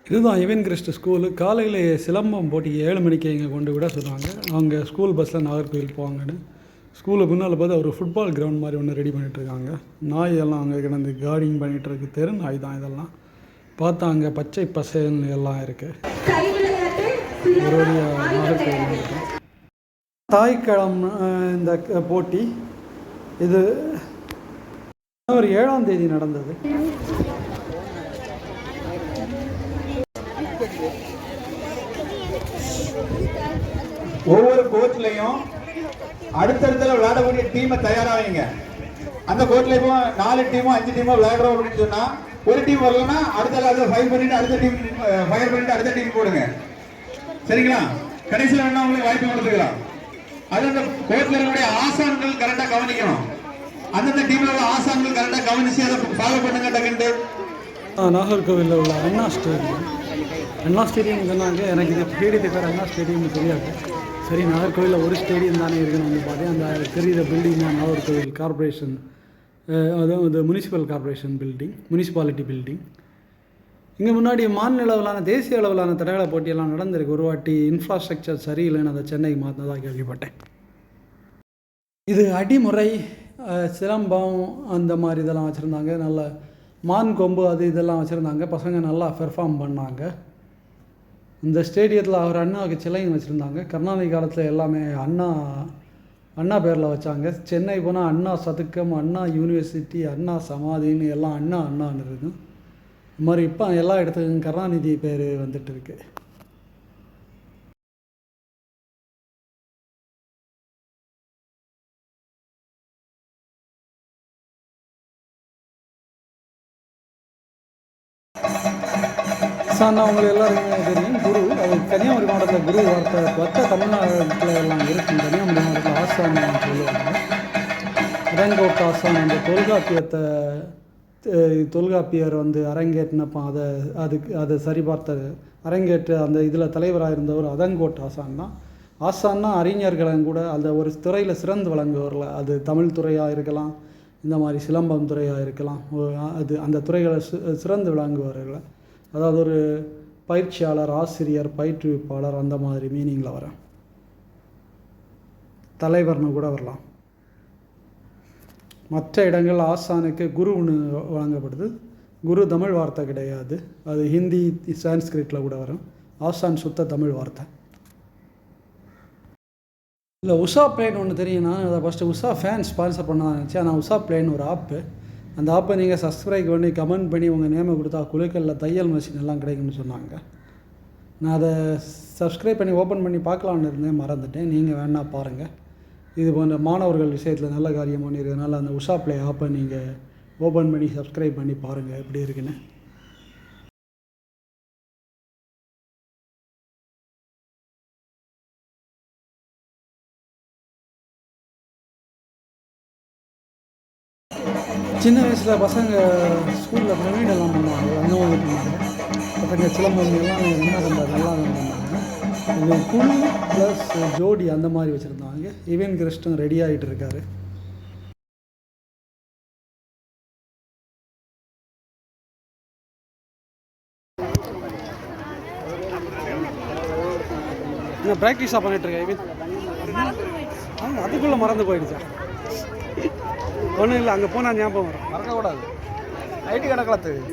இதுதான் even Christ school. காலையில் சிலம்பம் போட்டி 7 மணிக்கு இங்கே கொண்டு விட சொன்னாங்க. அவங்க ஸ்கூல் பஸ்ஸில் நாகர்கோவில் போவாங்கன்னு. ஸ்கூலுக்கு முன்னால் பார்த்து ஒரு ஃபுட்பால் கிரவுண்ட் மாதிரி ஒன்று ரெடி பண்ணிகிட்ருக்காங்க. நாய் எல்லாம் அங்கே கிடந்து கார்டிங் பண்ணிகிட்ருக்கு. தெரு நாய் தான் இதெல்லாம். பார்த்தா அங்கே பச்சை பசேல்னு எல்லாம் இருக்குது. ஒரு வழியாக நாகர்கோவில் வந்துட்டோம். தாய்க்கிழம் இந்த போட்டி இது ஒரு 7ஆம் தேதி நடந்தது. ஒவ்வொரு கோர்ட்லையும் அடுத்தடுத்துல விளையாடக்கூடிய டீமை தயாராவீங்க. அந்த கோர்ட்ல இப்போ 4 டீமோ 5 டீமோ விளையாடுறோம் அப்படின்னு சொன்னா ஒரு டீம் வரலன்னா அடுத்த ஃபைர் பண்ணிட்டு அடுத்த டீம் ஃபயர் பண்ணிட்டு அடுத்த டீம் போடுங்க. சரிங்களா? கடைசியில் வேணா உங்களுக்கு வாய்ப்பு கொடுத்துக்கலாம். அது அந்த கோர்ட்ல இருக்கக்கூடிய ஆசான்கள் கரெக்டா கவனிக்கணும். அந்தந்த டீம்ல உள்ள ஆசான்கள் கரெக்டா கவனிச்சு அதை ஃபாலோ பண்ணுங்க. டக்குண்டு நாகர்கோவிலில் உள்ள அண்ணா ஸ்டேடியம். அண்ணா ஸ்டேடியம் சொன்னாங்க. எனக்கு இது ஸ்டேடியத்தை பேர் அண்ணா ஸ்டேடியம்னு தெரியாது. சரி, நாகர்கோவிலில் ஒரு ஸ்டேடியம் தானே இருக்குன்னு வந்து பார்த்தேன். அந்த தெரிகிற பில்டிங் தான் நாகர்கோவில் கார்பரேஷன், அதாவது municipal corporation building, municipality building. இங்கே முன்னாடி மாநில அளவிலான தேசிய அளவிலான தடகள போட்டியெல்லாம் நடந்திருக்கு. ஒரு வாட்டி இன்ஃப்ராஸ்ட்ரக்சர் சரியில்லைன்னு அதை சென்னைக்கு மாற்றினதாக கேள்விப்பட்டேன். இது அடிமுறை, சிலம்பம் அந்த மாதிரி இதெல்லாம் வச்சுருந்தாங்க. நல்ல மான் கொம்பு அது இதெல்லாம் வச்சுருந்தாங்க. பசங்க நல்லா பெர்ஃபார்ம் பண்ணாங்க. இந்த ஸ்டேடியத்தில் அவர் அண்ணாவுக்கு சிலையும் வச்சுருந்தாங்க. கருணாநிதி காலத்தில் எல்லாமே அண்ணா பேரில் வச்சாங்க. சென்னை போனால் அண்ணா சதுக்கம், அண்ணா யூனிவர்சிட்டி, அண்ணா சமாதின்னு எல்லாம் அண்ணான்னு இருக்கும். இது மாதிரி இப்போ எல்லா இடத்துக்கும் கருணாநிதி பேர் வந்துட்டு இருக்கு. ஆசான்னா உங்களுக்கு எல்லாருமே தெரியும். குரு, அது கன்னியாகுமரி மாவட்டத்தில் குரு வார்த்தை மற்ற தமிழ்நாட்டில் எல்லாம் இருக்கும். கன்னியாகுமரி மாவட்டத்தில் ஆசான் சொல்லுவாங்க. அதங்கோட்ட ஆசான் அந்த தொல்காப்பியர் வந்து அரங்கேற்றினப்போ அதை சரிபார்த்த அரங்கேற்று அந்த இதில் தலைவராக இருந்தவர் அதங்கோட்ட ஆசான் தான். ஆசான்னா அறிஞர்களும் கூட அந்த ஒரு துறையில் சிறந்து விளங்குவர்கள். அது தமிழ் துறையாக இருக்கலாம், இந்த மாதிரி சிலம்பம் துறையாக இருக்கலாம். அது அந்த துறைகளை சிறந்து விளங்குவார்கள். அதாவது ஒரு பயிற்சியாளர், ஆசிரியர், பயிற்றுவிப்பாளர் அந்த மாதிரி மீனிங்கில் வர தலைவர்னு கூட வரலாம். மற்ற இடங்கள் ஆசானுக்கு குருன்னு வழங்கப்படுது. குரு தமிழ் வார்த்தை கிடையாது. அது ஹிந்தி, சான்ஸ்கிரிட்டில் கூட வரும். ஆசான் சுத்த தமிழ் வார்த்தை. இல்லை, உஷா பிளேன் ஒன்று தெரியும். நான் அதை ஃபஸ்ட்டு உஷா ஃபேன் ஸ்பான்சர் பண்ண நினச்சேன். ஆனால் உஷா பிளேன் ஒரு ஆப்பு. அந்த ஆப்பை நீங்கள் சப்ஸ்கிரைப் பண்ணி கமெண்ட் பண்ணி உங்கள் நேமை கொடுத்தா குழுக்களில் தையல் மிஷின் எல்லாம் கிடைக்கும்னு சொன்னாங்க. நான் அதை சப்ஸ்கிரைப் பண்ணி ஓப்பன் பண்ணி பார்க்கலான்னு இருந்தேன், மறந்துட்டேன். நீங்கள் வேணா பாருங்கள். இது போன்ற மாணவர்கள் விஷயத்தில் நல்ல காரியம் பண்ணியிருக்கனால அந்த உஷா பிளே ஆப்பை நீங்கள் ஓப்பன் பண்ணி சப்ஸ்கிரைப் பண்ணி பாருங்கள் எப்படி இருக்குன்னு. சின்ன வயசில் பசங்க ஸ்கூலில் பிரமிடெல்லாம் பண்ணுவாங்க, அந்த மாதிரி பண்ணுவாங்க. பசங்க சிலம்பம் எல்லாம் என்ன பண்ணுறாங்க, நல்லா பண்ணாங்க. இது குழு ப்ளஸ் ஜோடி அந்த மாதிரி வச்சுருந்தாங்க. ஈவன் கிறிஸ்டும் ரெடி ஆகிட்டு இருக்காரு. நான் ப்ராக்டிஸாக பண்ணிகிட்ருக்கேன் ஈவன். அதுக்குள்ளே மறந்து போயிடுச்சா? ஒன்றும் இல்லை, அங்கே போனால் ஞாபகம் வரும். மறக்கக்கூடாது. ஐடி கணக்கில் தெரியும்.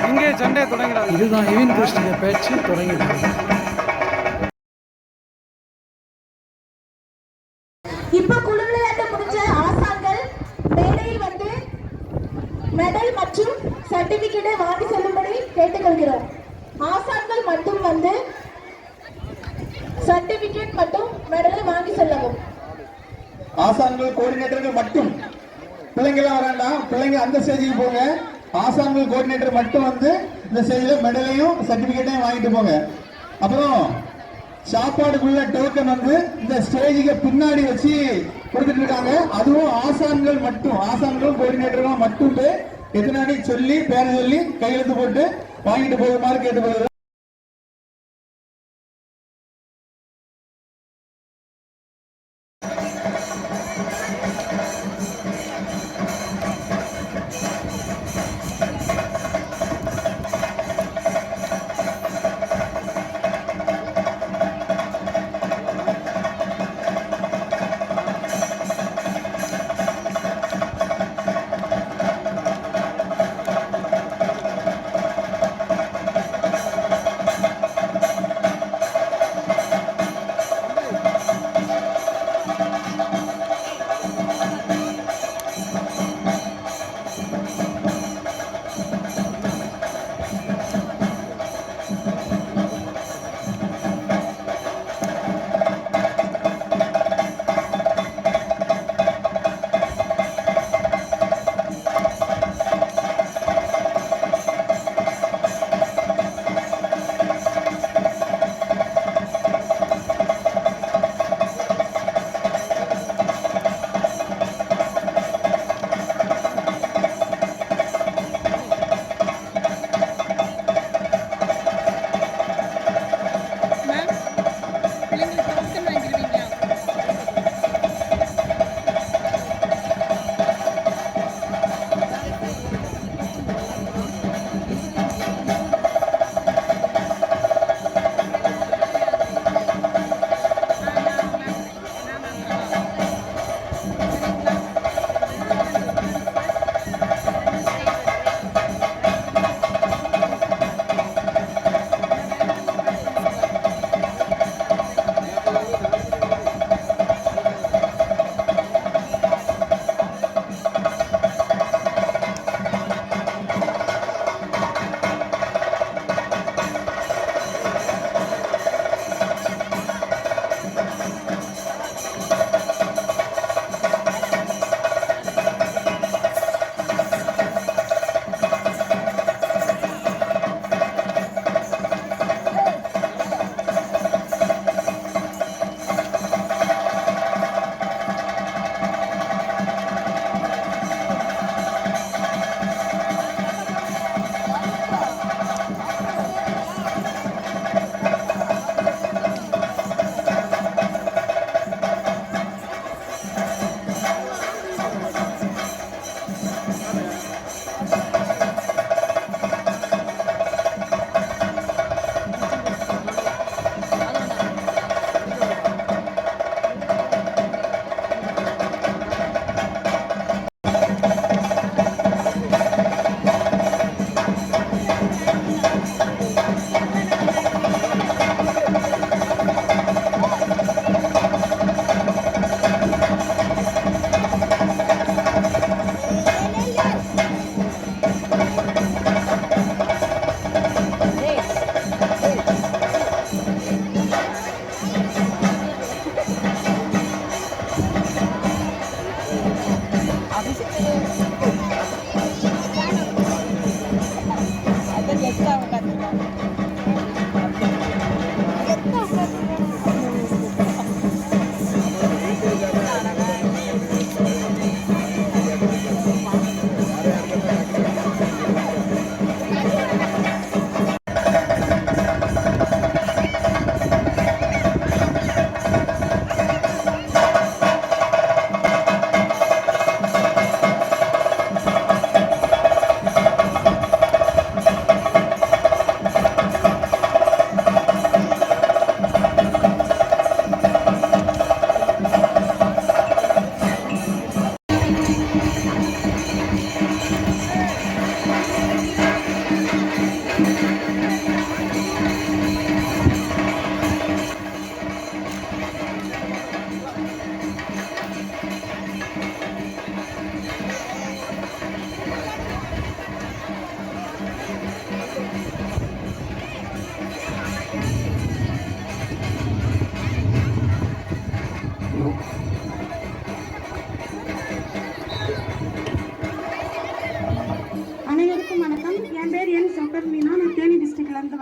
இங்கே சண்டையை தொடங்கிறாங்க. இதுதான் ஈவன் கிறிஸ்டிய பேச்சு தொடங்கிட்டு. இப்ப குழு விளையாட்டு முடிஞ்ச ஆசான்கள் மேடையில் வந்து மெடல் மற்றும் சர்டிபிகேட்டை வாங்கி செல்லும்படி கேட்டுக்கொள்கிறோம். ஆசான்கள் மட்டும் வந்து சர்டிபிகேட் மற்றும் மெடலை வாங்கி செல்லவும். ஆசான்கள் கோஆர்டினேட்டர்கள் மட்டும், பிள்ளைங்களாம் வேண்டாம், பிள்ளைங்க அந்த ஸ்டேஜுக்கு போங்க. ஆசான்கள் கோஆர்டினேட்டர் மட்டும் வந்து இந்த ஸ்டேஜில் மெடலையும் சர்டிபிகேட்டையும் வாங்கிட்டு போங்க. அப்புறம் சாப்பாடுக்குள்ள டோக்கன் வந்து இந்த ஸ்டேஜுக்கு பின்னாடி வச்சு கொடுத்துட்டு இருக்காங்க. அதுவும் ஆசான்கள் மட்டும், ஆசான்கள் கோஆர்டினேட்டர்கள் மட்டும் எத்தனை அணி சொல்லி பேரை சொல்லி கையெழுத்து போட்டு வாங்கிட்டு போகுமாறு கேட்டுக்கொள்கிறேன்.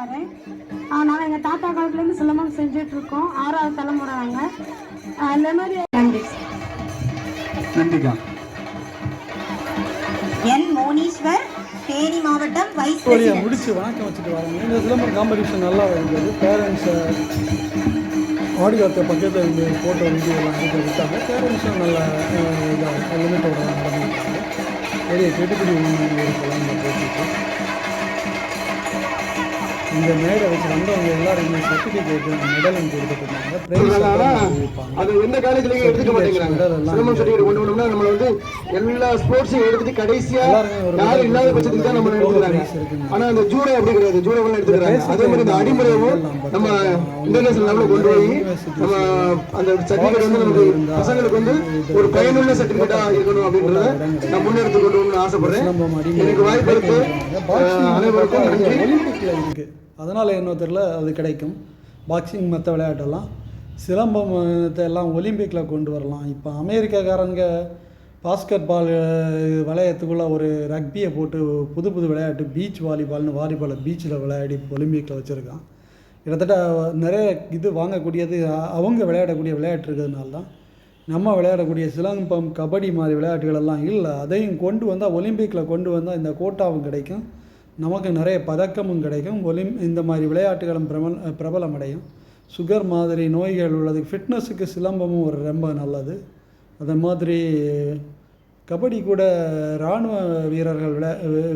வரேன். அதனால் எங்கள் தாத்தா காலத்துலேருந்து சிலம்பம் செஞ்சிட்ருக்கோம். 6வது தலைமுறை நாங்கள். இந்த மாதிரி நன்றி. நன்றிக்கா. என் மோனீஸ்வர் தேனி மாவட்டம் வைஸ் வழியாக பிரசிடென்ட். முடிச்சு வணக்கம் வச்சுட்டு வராங்க. இந்த சிலம்பம் காம்படிஷன் நல்லா இருந்தது. பேரண்ட்ஸை ஆடிகாத்த பக்கத்தில் இருந்து ஃபோட்டோ வீடியோ எல்லாம் எடுத்து விட்டாங்க. பேரண்ட்ஸும் நல்லா இதாக லிமிட்டோட நடந்துருக்காங்க. பெரிய கெட்டுப்பிடி ஒன்று இருக்கலாம் இந்த போட்டிக்கு. இந்த மேடை வச்சு வந்தவங்க எல்லாருமே சர்டிஃபிகேட் மெடலும் கொடுத்துருந்தாங்க. அது எந்த காலேஜ்லயும் எடுத்துக்க மாட்டேங்கிறாங்க. சிலம்பம் சர்டிஃபிகேட் கொண்டு வரணும்னா நம்ம வந்து எல்லா ஸ்போர்ட்ஸையும் எடுத்துட்டு கடைசியா யாரும் இல்லாத பட்சத்துக்கு தான் நம்ம எடுத்துக்கிறாங்க. ஆனா அந்த ஜூடோ அப்படி கிடையாது. ஜூடோ எடுத்துக்கிறாங்க. அதே மாதிரி இந்த அடிமுறையும் நம்ம இன்டர்நேஷனல் லெவலில் கொண்டு போய் நம்ம அந்த சர்டிஃபிகேட் வந்து நமக்கு பசங்களுக்கு வந்து ஒரு பயனுள்ள சர்டிஃபிகேட்டா இருக்கணும் அப்படின்றத நான் முன்னெடுத்து கொண்டு வரணும்னு ஆசைப்படுறேன். எனக்கு வாய்ப்பு இருக்கு. அனைவருக்கும் நன்றி. ஒலிம்பிக்கில் இருக்குது, அதனால் என்ன தெரியல அது கிடைக்கும். பாக்ஸிங் மற்ற விளையாட்டெல்லாம் சிலம்பத்தை எல்லாம் ஒலிம்பிக்கில் கொண்டு வரலாம். இப்போ அமெரிக்காக்காரங்க பாஸ்கெட் பால் வளையத்துக்குள்ளே ஒரு ரக்பியை போட்டு புது புது விளையாட்டு பீச் வாலிபாலை பீச்சில் விளையாடி ஒலிம்பிக்கில் வச்சுருக்கான். கிட்டத்தட்ட நிறைய இது வாங்கக்கூடியது அவங்க விளையாடக்கூடிய விளையாட்டு இருக்கிறதுனால தான் நம்ம விளையாடக்கூடிய சிலம்பம் கபடி மாதிரி விளையாட்டுகளெல்லாம் இல்லை. அதையும் கொண்டு வந்தால் ஒலிம்பிக்கில் கொண்டு வந்தால் இந்த கோட்டாவும் கிடைக்கும், நமக்கு நிறைய பதக்கமும் கிடைக்கும். இந்த மாதிரி விளையாட்டுகளும் பிரபலம் அடையும். சுகர் மாதிரி நோய்கள் உள்ளது ஃபிட்னஸுக்கு சிலம்பமும் ஒரு ரொம்ப நல்லது. அதே மாதிரி கபடி கூட இராணுவ வீரர்கள்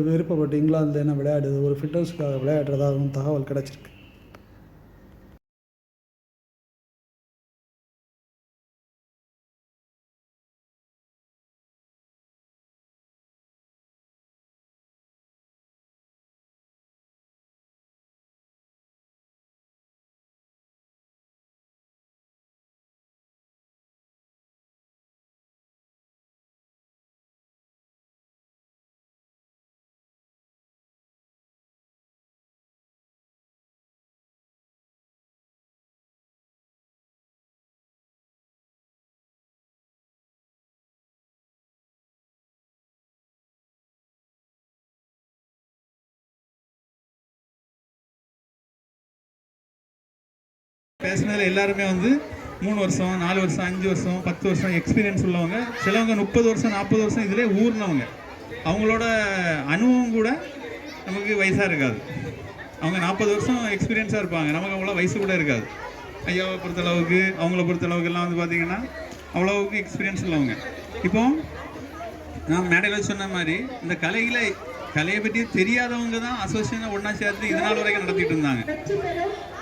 விருப்பப்பட்டு இங்கிலாந்தில் என்ன விளையாடுது, ஒரு ஃபிட்னஸுக்காக விளையாடுறதாகவும் தகவல் கிடச்சிருக்கு. பேசினதில் எல்லாருமே வந்து 3 வருஷம் 4 வருஷம் 5 வருஷம் 10 வருஷம் எக்ஸ்பீரியன்ஸ் உள்ளவங்க, சிலவங்க 30 வருஷம் 40 வருஷம் இதிலே ஊர்னவங்க. அவங்களோட அனுபவம் கூட நமக்கு வயசாக இருக்காது. அவங்க 40 வருஷம் எக்ஸ்பீரியன்ஸாக இருப்பாங்க, நமக்கு அவ்வளோ வயசு கூட இருக்காது. ஐயாவை பொறுத்தளவுக்கு அவங்கள பொறுத்தளவுக்கு எல்லாம் வந்து பார்த்திங்கன்னா அவ்வளோவுக்கு எக்ஸ்பீரியன்ஸ் உள்ளவங்க. இப்போ நான் மேடையில் சொன்ன மாதிரி இந்த கலையை பற்றி தெரியாதவங்க தான் அசோசியேஷனை ஒன்றா சேர்த்து இதனால் வரைக்கும் நடத்திட்டு இருந்தாங்க.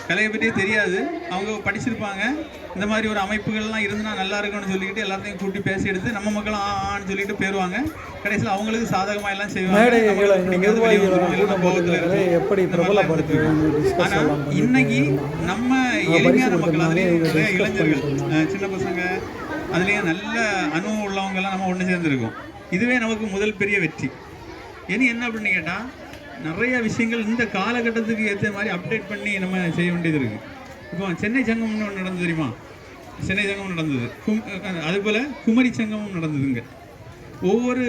கலையை பற்றியே தெரியாது, அவங்க படிச்சிருப்பாங்க. இந்த மாதிரி ஒரு அமைப்புகள்லாம் இருந்துன்னா நல்லா இருக்கும்னு சொல்லிக்கிட்டு எல்லாத்தையும் கூட்டி பேசி எடுத்து நம்ம மக்களும் ஆன்னு சொல்லிட்டு போயிடுவாங்க. கடைசியில் அவங்களுக்கு சாதகமாக எல்லாம் செய்வாங்க. ஆனால் இன்னைக்கு நம்ம எளிமையான மக்கள், அதுலேயும் நிறைய இளைஞர்கள், சின்ன பசங்க, அதுலேயும் நல்ல அனுபவம் உள்ளவங்கெல்லாம் நம்ம ஒன்று சேர்ந்துருக்கோம். இதுவே நமக்கு முதல் பெரிய வெற்றி. இனி என்ன அப்படின்னு கேட்டால், நிறைய விஷயங்கள் இந்த காலகட்டத்துக்கு ஏற்ற மாதிரி அப்டேட் பண்ணி நம்ம செய்ய வேண்டியது இருக்குது. இப்போ சென்னை சங்கம்னு ஒன்று நடந்தது தெரியுமா? சென்னை சங்கம் நடந்தது. அதுபோல் குமரி சங்கமும் நடந்ததுங்க. ஒவ்வொரு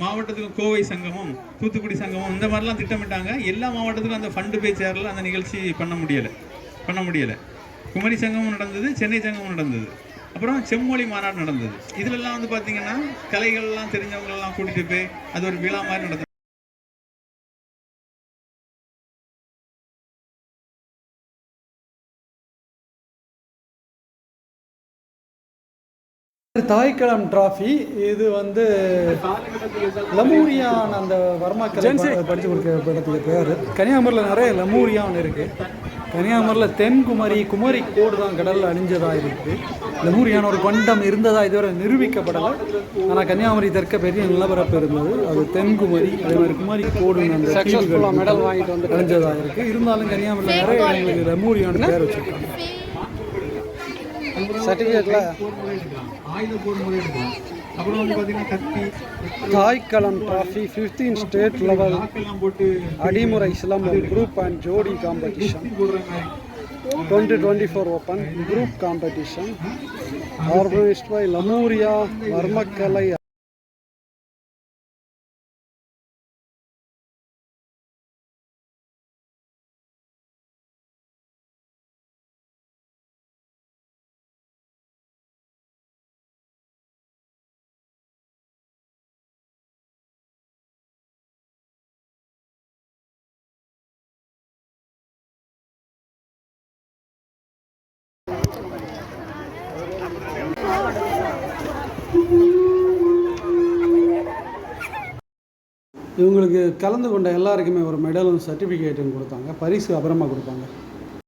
மாவட்டத்துக்கும் கோவை சங்கமும் தூத்துக்குடி சங்கமும் இந்த மாதிரிலாம் திட்டமிட்டாங்க. எல்லா மாவட்டத்துக்கும் அந்த ஃபண்டு போய் சேரல, அந்த நிகழ்ச்சி பண்ண முடியலை. குமரி சங்கமும் நடந்தது, சென்னை சங்கமும் நடந்தது. அப்புறம் செம்மொழி மாநாடு நடந்தது. இதிலெல்லாம் வந்து பார்த்தீங்கன்னா கலைகள்லாம் தெரிஞ்சவங்களெல்லாம் கூட்டிகிட்டு போய் அது ஒரு விழா மாதிரி நடந்தது. தாய்க்களம் டிராஃபி இது வந்து லெமூரியான் அந்த வர்மாக்கலை படித்து கொடுக்க இடத்துக்கு பேர். கன்னியாகுமரியில் நிறைய லெமூரியான் இருக்குது. கன்னியாகுமரியில் தென்குமரி குமரி கோடு தான் கடலில் அழிஞ்சதாக இருக்குது. லெமூரியான் ஒரு கொண்டம் இருந்ததா இதுவரை நிரூபிக்கப்படலை. ஆனால் கன்னியாகுமரி தெற்க பெரிய நிலப்பரப்பு இருந்தது, அது தென்குமரி. அதே மாதிரி குமரி கோடு அந்த மெடல் வாங்கிட்டு வந்து அழிஞ்சதாக இருக்குது. இருந்தாலும் கன்னியாகுமரியில் நிறைய இடங்களுக்கு லெமூரியான் பேர் வச்சுருக்காங்க. சர்டிஃபிகேட்டில் தாய்க்களம் trophy 15 state level Adimurai Silambam group and ஜோடி competition 2024 open group competition organised by Lemuria Varmakkalai இவங்களுக்கு கலந்து கொண்ட எல்லாருக்குமே ஒரு மெடலும் சர்டிஃபிகேட்டும் கொடுத்தாங்க. பரிசு அப்புறமா கொடுப்பாங்க.